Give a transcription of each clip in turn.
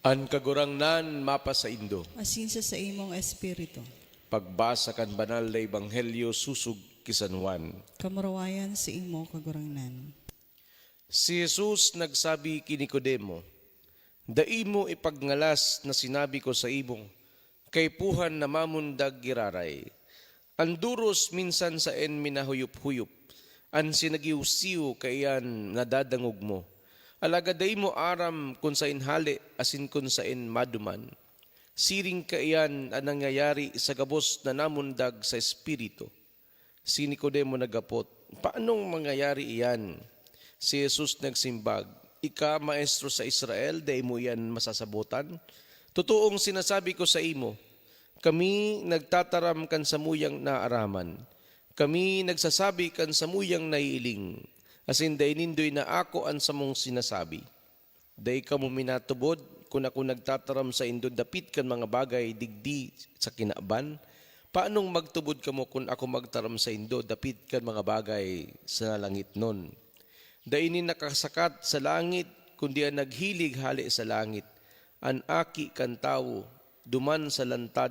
An kagurangnan mapa sa Indo. Asin sa imong espiritu. Pagbasa kan banal na ebanghelyo susug kisan Juan. Kamurawayan sa imo kagurangnan. Si Jesus nagsabi kini Nicodemo, daimo ipagngalas na sinabi ko sa imong, kay puhan na mamundag giraray. An duros minsan sa en minahuyop-huyop, an sinagiusiw kayan nadadangog mo. Alagaday mo aram kung sa inhali asin kung sa in maduman. Siring kaiyan ang nangyayari sa gabos na namundag sa espiritu. Si Nicodemo nagapot, paanong mangyayari iyan? Si Jesus nagsimbag, ika maestro sa Israel, day mo yan masasabutan? Totoong sinasabi ko sa imo, kami nagtataram kan samuyang naaraman. Kami nagsasabi kan samuyang naiiling. Asin day nindoy na ako ang samong sinasabi. Day ka mo minatubod, kung ako nagtataram sa indo dapit kan mga bagay digdi sa kinaban. Paanong magtubod ka mo kung ako magtaram sa indo dapit kan mga bagay sa langit nun? Day ni nakasakat sa langit, kundi ang naghilig hali sa langit. An aki kan tawo, duman sa lantad.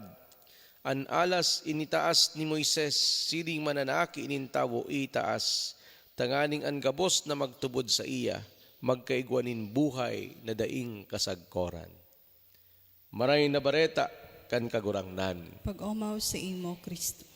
An alas initaas ni Moises, siring mananaki inintawo itaas. Tanganing ang gabos na magtubod sa iya, magkaigwanin buhay na daing kasagkoran. Maray na bareta kan kagurangnan. Pag-umaw sa imo, Kristo.